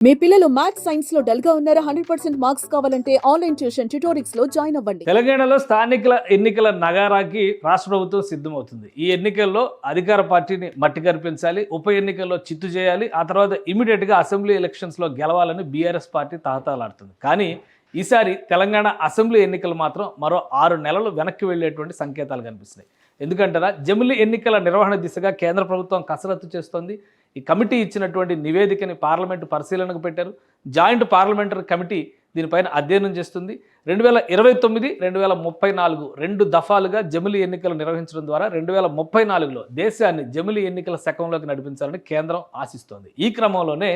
మీ పిల్లలు maths science లో dull గా ఉన్నారా? 100% మార్క్స్ కావాలంటే ఆన్లైన్ ట్యూషన్ ట్యుటోరిక్స్ లో జాయిన్ అవ్వండి. తెలంగాణలో స్థానిక ఎన్నికల నగారాకి రాష్ట్ర ప్రభుత్వం సిద్ధమవుతుంది. ఈ ఎన్నికల్లో అధికార పార్టీని మట్టి కనిపించాలి, ఉప ఎన్నికల్లో చిత్తు చేయాలి, ఆ తర్వాత ఇమీడియట్గా అసెంబ్లీ ఎలక్షన్స్లో గెలవాలని బీఆర్ఎస్ పార్టీ తహతలాడుతుంది. కానీ ఈసారి తెలంగాణ అసెంబ్లీ ఎన్నికలు మాత్రం మరో 6 నెలలు వెనక్కి వెళ్లేటువంటి సంకేతాలు కనిపిస్తున్నాయి. ఎందుకంటారా, జమిలీ ఎన్నికల నిర్వహణ దిశగా కేంద్ర ప్రభుత్వం కసరత్తు చేస్తోంది. ఈ కమిటీ ఇచ్చినటువంటి నివేదికని పార్లమెంటు పరిశీలనకు పెట్టారు. జాయింట్ పార్లమెంటరీ కమిటీ దీనిపైన అధ్యయనం చేస్తుంది. 2029, 2034 2 దఫాలుగా జమిలీ ఎన్నికలు నిర్వహించడం ద్వారా 2034లో దేశాన్ని జమిలీ ఎన్నికల శకంలోకి నడిపించాలని కేంద్రం ఆశిస్తోంది. ఈ క్రమంలోనే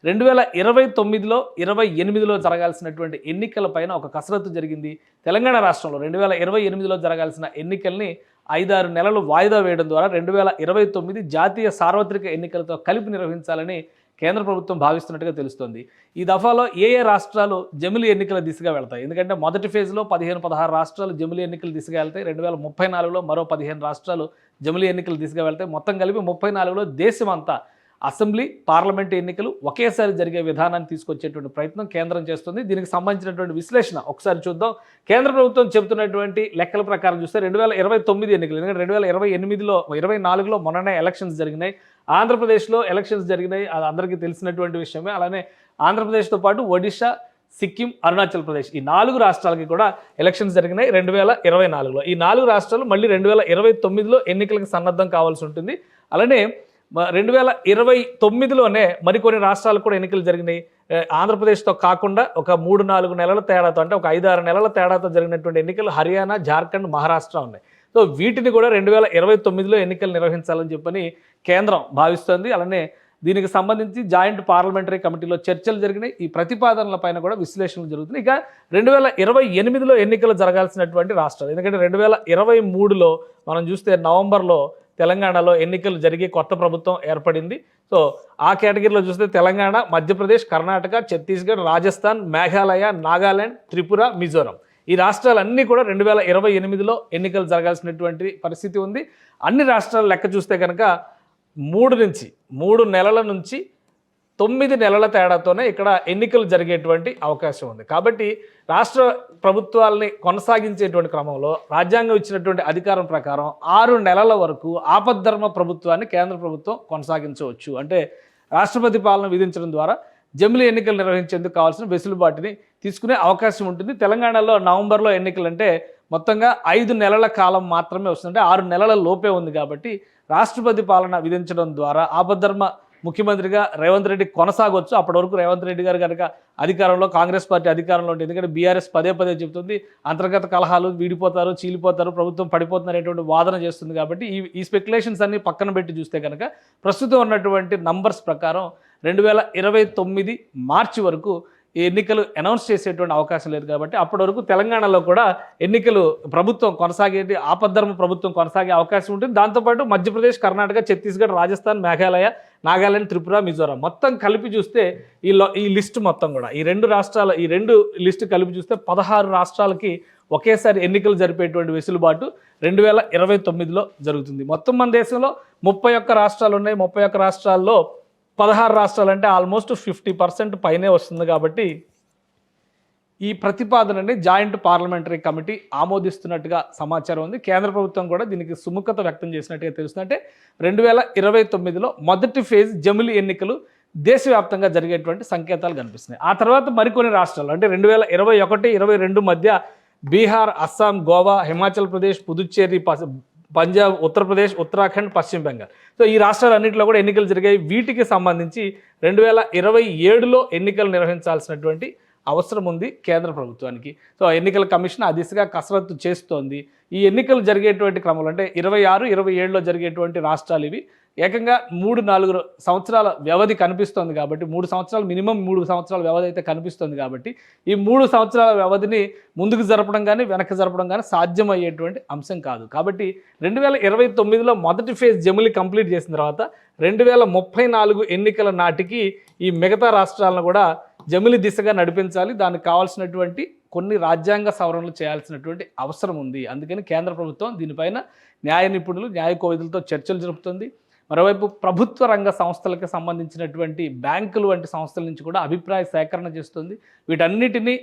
2029లో 28లో జరగాల్సినటువంటి ఎన్నికలపైన ఒక కసరత్తు జరిగింది. తెలంగాణ రాష్ట్రంలో 2028లో జరగాల్సిన ఎన్నికల్ని 5-6 నెలలు వాయిదా వేయడం ద్వారా 2029 జాతీయ సార్వత్రిక ఎన్నికలతో కలిపి నిర్వహించాలని కేంద్ర ప్రభుత్వం భావిస్తున్నట్టుగా తెలుస్తోంది. ఈ దఫాలో ఏ రాష్ట్రాలు జమిలీ ఎన్నికల దిశగా వెళ్తాయి? ఎందుకంటే మొదటి ఫేజ్లో 15-16 రాష్ట్రాలు జమిలీ ఎన్నికల దిశగా వెళ్తాయి. 2034లో మరో 15 రాష్ట్రాలు జమిలీ ఎన్నికల దిశగా వెళ్తాయి. మొత్తం కలిపి 34లో దేశమంతా అసెంబ్లీ, పార్లమెంటు ఎన్నికలు ఒకేసారి జరిగే విధానాన్ని తీసుకొచ్చేటువంటి ప్రయత్నం కేంద్రం చేస్తుంది. దీనికి సంబంధించినటువంటి విశ్లేషణ ఒకసారి చూద్దాం. కేంద్ర ప్రభుత్వం చెబుతున్నటువంటి లెక్కల ప్రకారం చూస్తే 2029 ఎన్నికలు, ఎందుకంటే 2028లో 24లో మొన్ననే ఎలక్షన్స్ జరిగినాయి. ఆంధ్రప్రదేశ్లో ఎలక్షన్స్ జరిగినాయి, అది అందరికీ తెలిసినటువంటి విషయమే. అలానే ఆంధ్రప్రదేశ్తో పాటు ఒడిశా, సిక్కిం, అరుణాచల్ ప్రదేశ్ ఈ 4 రాష్ట్రాలకి కూడా ఎలక్షన్స్ జరిగినాయి 2024లో. ఈ 4 రాష్ట్రాలు మళ్ళీ 2029లో ఎన్నికలకు సన్నద్ధం కావాల్సి ఉంటుంది. అలానే 2029లోనే మరికొన్ని రాష్ట్రాలకు కూడా ఎన్నికలు జరిగినాయి. ఆంధ్రప్రదేశ్తో కాకుండా ఒక 3-4 నెలల తేడాతో, అంటే ఒక 5-6 నెలల తేడాతో జరిగినటువంటి ఎన్నికలు హర్యానా, జార్ఖండ్, మహారాష్ట్ర ఉన్నాయి. సో వీటిని కూడా 2029లో ఎన్నికలు నిర్వహించాలని చెప్పని కేంద్రం భావిస్తోంది. అలానే దీనికి సంబంధించి జాయింట్ పార్లమెంటరీ కమిటీలో చర్చలు జరిగినాయి. ఈ ప్రతిపాదనల పైన కూడా విశ్లేషణలు జరుగుతున్నాయి. ఇక 2028లో ఎన్నికలు జరగాల్సినటువంటి రాష్ట్రాలు, ఎందుకంటే 2023లో మనం చూస్తే నవంబర్లో తెలంగాణలో ఎన్నికలు జరిగి కొత్త ప్రభుత్వం ఏర్పడింది. సో ఆ కేటగిరీలో చూస్తే తెలంగాణ, మధ్యప్రదేశ్, కర్ణాటక, ఛత్తీస్గఢ్, రాజస్థాన్, మేఘాలయ, నాగాలాండ్, త్రిపుర, మిజోరం ఈ రాష్ట్రాలన్నీ కూడా 2028లో ఎన్నికలు జరగాల్సినటువంటి పరిస్థితి ఉంది. అన్ని రాష్ట్రాల లెక్క చూస్తే కనుక 3 నెలల నుంచి 9 నెలల తేడాతోనే ఇక్కడ ఎన్నికలు జరిగేటువంటి అవకాశం ఉంది. కాబట్టి రాష్ట్ర ప్రభుత్వాలని కొనసాగించేటువంటి క్రమంలో రాజ్యాంగం ఇచ్చినటువంటి అధికారం ప్రకారం 6 నెలల వరకు ఆపద్ధర్మ ప్రభుత్వాన్ని కేంద్ర ప్రభుత్వం కొనసాగించవచ్చు. అంటే రాష్ట్రపతి పాలన విధించడం ద్వారా జమిలీ ఎన్నికలు నిర్వహించేందుకు కావాల్సిన వెసులుబాటుని తీసుకునే అవకాశం ఉంటుంది. తెలంగాణలో నవంబర్లో ఎన్నికలు అంటే మొత్తంగా 5 నెలల కాలం మాత్రమే వస్తుందంటే 6 నెలల లోపే ఉంది. కాబట్టి రాష్ట్రపతి పాలన విధించడం ద్వారా ఆపద్ధర్మ ముఖ్యమంత్రిగా రేవంత్ రెడ్డి కొనసాగొచ్చు. అప్పటి వరకు రేవంత్ రెడ్డి గారు కనుక అధికారంలో, కాంగ్రెస్ పార్టీ అధికారంలో ఉంటుంది. ఎందుకంటే బీఆర్ఎస్ పదే చెబుతుంది అంతర్గత కలహాలు, వీడిపోతారు, చీలిపోతారు, ప్రభుత్వం పడిపోతుంది అనేటువంటి వాదన చేస్తుంది. కాబట్టి ఈ స్పెక్యులేషన్స్ అన్ని పక్కన పెట్టి చూస్తే కనుక ప్రస్తుతం ఉన్నటువంటి నంబర్స్ ప్రకారం 2029 మార్చి వరకు ఈ ఎన్నికలు అనౌన్స్ చేసేటువంటి అవకాశం లేదు. కాబట్టి అప్పటి వరకు తెలంగాణలో కూడా ఎన్నికలు ప్రభుత్వం కొనసాగేది, ఆపద్ధర్మ ప్రభుత్వం కొనసాగే అవకాశం ఉంటుంది. దాంతోపాటు మధ్యప్రదేశ్, కర్ణాటక, ఛత్తీస్గఢ్, రాజస్థాన్, మేఘాలయ, నాగాలాండ్, త్రిపుర, మిజోరాం మొత్తం కలిపి చూస్తే ఈ లిస్టు మొత్తం కూడా ఈ 2 రాష్ట్రాల ఈ 2 లిస్టు కలిపి చూస్తే 16 రాష్ట్రాలకి ఒకేసారి ఎన్నికలు జరిపేటువంటి వెసులుబాటు 2029లో జరుగుతుంది. మొత్తం మన దేశంలో 31 రాష్ట్రాలు ఉన్నాయి. 31 రాష్ట్రాల్లో 16 రాష్ట్రాలు అంటే ఆల్మోస్ట్ 50% పైనే వస్తుంది. కాబట్టి ఈ ప్రతిపాదనని జాయింట్ పార్లమెంటరీ కమిటీ ఆమోదిస్తున్నట్టుగా సమాచారం ఉంది. కేంద్ర ప్రభుత్వం కూడా దీనికి సుముఖత వ్యక్తం చేసినట్టుగా తెలుస్తుంది. అంటే 2029లో మొదటి ఫేజ్ జమిలీ ఎన్నికలు దేశవ్యాప్తంగా జరిగేటువంటి సంకేతాలు కనిపిస్తున్నాయి. ఆ తర్వాత మరికొన్ని రాష్ట్రాలు అంటే 2021, 22 మధ్య బీహార్, అస్సాం, గోవా, హిమాచల్ ప్రదేశ్, పుదుచ్చేరి, పంజాబ్, ఉత్తరప్రదేశ్, ఉత్తరాఖండ్, పశ్చిమ బెంగాల్ సో ఈ రాష్ట్రాలన్నింటిలో కూడా ఎన్నికలు జరిగాయి. వీటికి సంబంధించి 2027లో ఎన్నికలు నిర్వహించాల్సినటువంటి అవసరం ఉంది కేంద్ర ప్రభుత్వానికి. సో ఎన్నికల కమిషన్ ఆ దిశగా కసరత్తు చేస్తోంది. ఈ ఎన్నికలు జరిగేటువంటి క్రమంలో అంటే 26, 27లో జరిగేటువంటి రాష్ట్రాలు ఇవి. ఏకంగా 3-4 సంవత్సరాల వ్యవధి కనిపిస్తోంది. కాబట్టి 3 సంవత్సరాలు మినిమం 3 సంవత్సరాల వ్యవధి అయితే కనిపిస్తుంది. కాబట్టి ఈ 3 సంవత్సరాల వ్యవధిని ముందుకు జరపడం కానీ వెనక్కి జరపడం కానీ సాధ్యమయ్యేటువంటి అంశం కాదు. కాబట్టి 2029లో మొదటి ఫేజ్ జమిలీ కంప్లీట్ చేసిన తర్వాత 2034 ఎన్నికల నాటికి ఈ మిగతా రాష్ట్రాలను కూడా జమిలీ దిశగా నడిపించాలి. దానికి కావాల్సినటువంటి కొన్ని రాజ్యాంగ సవరణలు చేయాల్సినటువంటి అవసరం ఉంది. అందుకని కేంద్ర ప్రభుత్వం దీనిపైన న్యాయ నిపుణులు, న్యాయ కోవిదులతో చర్చలు జరుపుతుంది. మరోవైపు ప్రభుత్వ రంగ సంస్థలకు సంబంధించినటువంటి బ్యాంకులు వంటి సంస్థల నుంచి కూడా అభిప్రాయ సేకరణ చేస్తుంది. వీటన్నిటినీ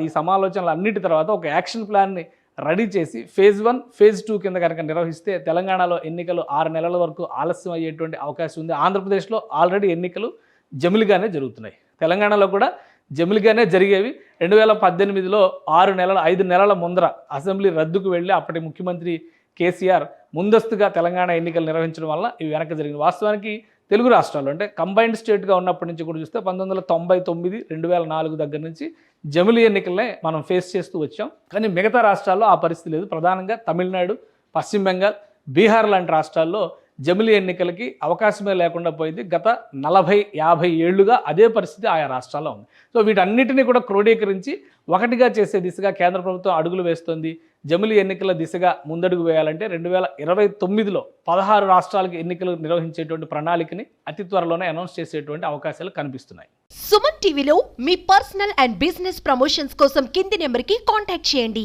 ఈ సమాలోచనల అన్నిటి తర్వాత ఒక యాక్షన్ ప్లాన్ని రెడీ చేసి ఫేజ్ 1, ఫేజ్ 2 కింద కనుక నిర్వహిస్తే తెలంగాణలో ఎన్నికలు 6 నెలల వరకు ఆలస్యం అయ్యేటువంటి అవకాశం ఉంది. ఆంధ్రప్రదేశ్లో ఆల్రెడీ ఎన్నికలు జమిలిగానే జరుగుతున్నాయి. తెలంగాణలో కూడా జమిలిగానే జరిగేవి. 2018లో 5 నెలల ముందర అసెంబ్లీ రద్దుకు వెళ్ళి అప్పటి ముఖ్యమంత్రి కేసీఆర్ ముందస్తుగా తెలంగాణ ఎన్నికలు నిర్వహించడం వల్ల ఇవి వెనక్కి జరిగింది. వాస్తవానికి తెలుగు రాష్ట్రాలు అంటే కంబైన్డ్ స్టేట్గా ఉన్నప్పటి నుంచి కూడా చూస్తే 1999, 2004 దగ్గర నుంచి జమిలి ఎన్నికలనే మనం ఫేస్ చేస్తూ వచ్చాం. కానీ మిగతా రాష్ట్రాల్లో ఆ పరిస్థితి లేదు. ప్రధానంగా తమిళనాడు, పశ్చిమ బెంగాల్, బీహార్ లాంటి రాష్ట్రాల్లో జమిలి ఎన్నికలకి అవకాశమే లేకుండా పోయింది. గత 40-50 ఏళ్లుగా అదే పరిస్థితి ఆయా రాష్ట్రాల్లో ఉంది. సో వీటన్నిటిని కూడా క్రోడీకరించి ఒకటిగా చేసే దిశగా కేంద్ర ప్రభుత్వం అడుగులు వేస్తుంది. జమిలి ఎన్నికల దిశగా ముందడుగు వేయాలంటే 2029లో 16 రాష్ట్రాలకు ఎన్నికలు నిర్వహించేటువంటి ప్రణాళికని అతి త్వరలోనే అనౌన్స్ చేసేటువంటి అవకాశాలు కనిపిస్తున్నాయి. సుమన్ టీవీలో మీ పర్సనల్ అండ్ బిజినెస్ ప్రమోషన్స్ కోసం కింది నెంబర్కి కాంటాక్ట్ చేయండి.